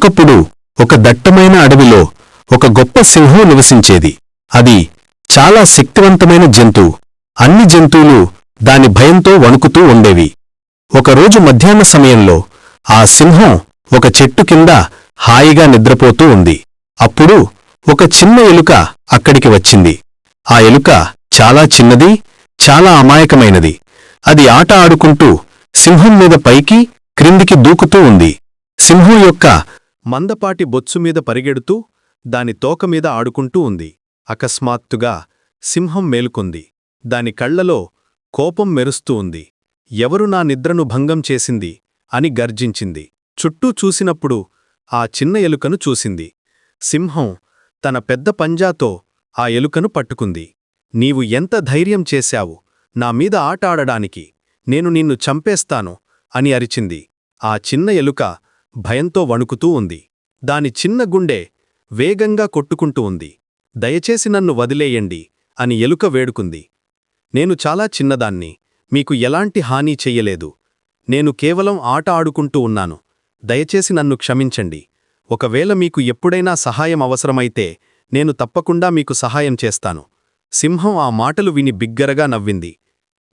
ఒకప్పుడు ఒక దట్టమైన అడవిలో ఒక గొప్ప సింహం నివసించేది. అది చాలా శక్తివంతమైన జంతువు. అన్ని జంతువులు దాని భయంతో వణుకుతూ ఉండేవి. ఒకరోజు మధ్యాహ్న సమయంలో ఆ సింహం ఒక చెట్టు కింద హాయిగా నిద్రపోతూ ఉంది. అప్పుడు ఒక చిన్న ఎలుక అక్కడికి వచ్చింది. ఆ ఎలుక చాలా చిన్నది, చాలా అమాయకమైనది. అది ఆట ఆడుకుంటూ సింహం మీద పైకి క్రిందికి దూకుతూ ఉంది. సింహం యొక్క మందపాటి బొత్సుమీద పరిగెడుతూ దాని తోకమీద ఆడుకుంటూ ఉంది. అకస్మాత్తుగా సింహం మేలుకొంది. దాని కళ్లలో కోపం మెరుస్తూ ఉంది. ఎవరు నా నిద్రను భంగం చేసింది అని గర్జించింది. చుట్టూ చూసినప్పుడు ఆ చిన్న ఎలుకను చూసింది. సింహం తన పెద్ద పంజాతో ఆ ఎలుకను పట్టుకుంది. నీవు ఎంత ధైర్యం చేశావు నామీద ఆట ఆడడానికి? నేను నిన్ను చంపేస్తాను అని అరిచింది. ఆ చిన్న ఎలుక భయంతో వణుకుతూ ఉంది. దాని చిన్న గుండె వేగంగా కొట్టుకుంటూ ఉంది. దయచేసి నన్ను వదిలేయండి అని ఎలుక వేడుకుంది. నేను చాలా చిన్నదాన్ని, మీకు ఎలాంటి హాని చెయ్యలేదు. నేను కేవలం ఆట ఆడుకుంటూ ఉన్నాను. దయచేసి నన్ను క్షమించండి. ఒకవేళ మీకు ఎప్పుడైనా సహాయం అవసరమైతే నేను తప్పకుండా మీకు సహాయం చేస్తాను. సింహం ఆ మాటలు విని బిగ్గరగా నవ్వింది.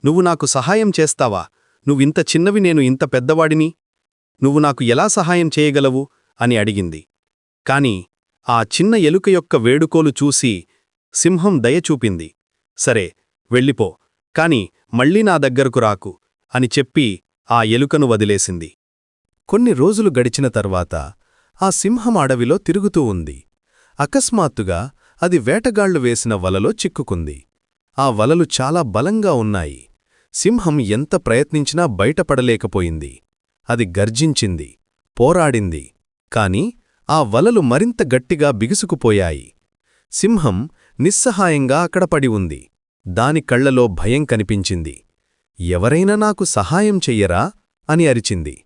నువ్వు నాకు సహాయం చేస్తావా? నువ్వింత చిన్నవి, నేను ఇంత పెద్దవాడిని. నువ్వు నాకు ఎలా సహాయం చేయగలవు అని అడిగింది. కాని ఆ చిన్న ఎలుక యొక్క వేడుకోలు చూసి సింహం దయచూపింది. సరే, వెళ్ళిపో, కాని మళ్ళీ నా దగ్గరకు రాకు అని చెప్పి ఆ ఎలుకను వదిలేసింది. కొన్ని రోజులు గడిచిన తర్వాత ఆ సింహం అడవిలో తిరుగుతూ ఉంది. అకస్మాత్తుగా అది వేటగాళ్లు వేసిన వలలో చిక్కుకుంది. ఆ వలలు చాలా బలంగా ఉన్నాయి. సింహం ఎంత ప్రయత్నించినా బయటపడలేకపోయింది. అది గర్జించింది, పోరాడింది. కాని ఆ వలలు మరింత గట్టిగా బిగుసుకుపోయాయి. సింహం నిస్సహాయంగా అక్కడ పడి ఉంది. దాని కళ్లలో భయం కనిపించింది. ఎవరైనా నాకు సహాయం చెయ్యరా అని అరిచింది.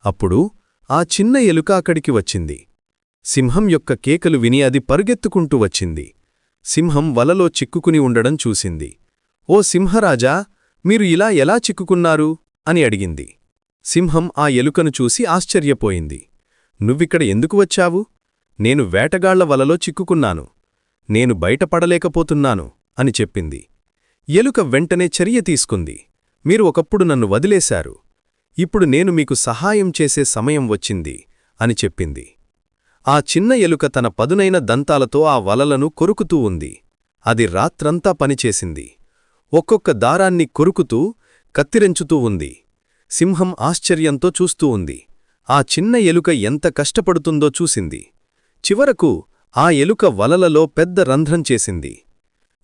అప్పుడు ఆ చిన్న ఎలుక అక్కడికి వచ్చింది. సింహం యొక్క కేకలు విని అది పరుగెత్తుకుంటూ వచ్చింది. సింహం వలలో చిక్కుకుని ఉండడం చూసింది. ఓ సింహరాజా, మీరు ఇలా ఎలా చిక్కుకున్నారు అని అడిగింది. సింహం ఆ ఎలుకను చూసి ఆశ్చర్యపోయింది. నువ్విక్కడ ఎందుకు వచ్చావు? నేను వేటగాళ్ల వలలో చిక్కుకున్నాను. నేను బయటపడలేకపోతున్నాను అని చెప్పింది. ఎలుక వెంటనే చర్య తీసుకుంది. మీరు ఒకప్పుడు నన్ను వదిలేశారు. ఇప్పుడు నేను మీకు సహాయం చేసే సమయం వచ్చింది అని చెప్పింది. ఆ చిన్న ఎలుక తన పదునైన దంతాలతో ఆ వలలను కొరుకుతూ ఉంది. అది రాత్రంతా పనిచేసింది. ఒక్కొక్క దారాన్ని కొరుకుతూ, కత్తిరించుతూ ఉంది. సింహం ఆశ్చర్యంతో చూస్తూ ఉంది. ఆ చిన్న ఎలుక ఎంత కష్టపడుతుందో చూసింది. చివరకు ఆ ఎలుక వలలలో పెద్ద రంధ్రం చేసింది.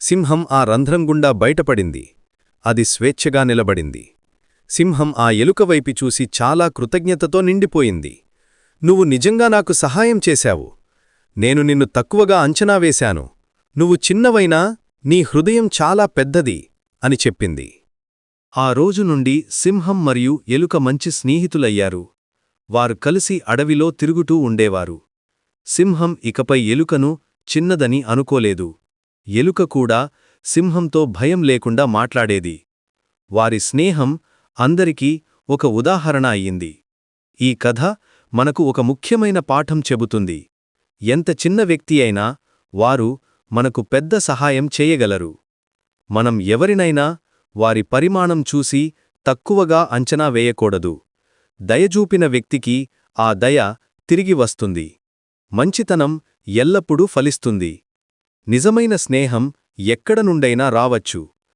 సింహం ఆ రంధ్రం గుండా బయటపడింది. అది స్వేచ్ఛగా నిలబడింది. సింహం ఆ ఎలుక వైపు చూసి చాలా కృతజ్ఞతతో నిండిపోయింది. నువ్వు నిజంగా నాకు సహాయం చేశావు. నేను నిన్ను తక్కువగా అంచనా వేశాను. నువ్వు చిన్నవైనా నీ హృదయం చాలా పెద్దది అని చెప్పింది. ఆ రోజు నుండి సింహం మరియు ఎలుక మంచి స్నేహితులయ్యారు. వారు కలిసి అడవిలో తిరుగుతూ ఉండేవారు. సింహం ఇకపై ఎలుకను చిన్నదని అనుకోలేదు. ఎలుక కూడా సింహంతో భయం లేకుండా మాట్లాడేది. వారి స్నేహం అందరికీ ఒక ఉదాహరణ అయ్యింది. ఈ కథ మనకు ఒక ముఖ్యమైన పాఠం చెబుతుంది. ఎంత చిన్న వ్యక్తి అయినా వారు మనకు పెద్ద సహాయం చేయగలరు. మనం ఎవరినైనా వారి పరిమాణం చూసి తక్కువగా అంచనా వేయకూడదు. దయచూపిన వ్యక్తికి ఆ దయ తిరిగి వస్తుంది. మంచితనం ఎల్లప్పుడూ ఫలిస్తుంది. నిజమైన స్నేహం ఎక్కడ నుండైనా రావచ్చు.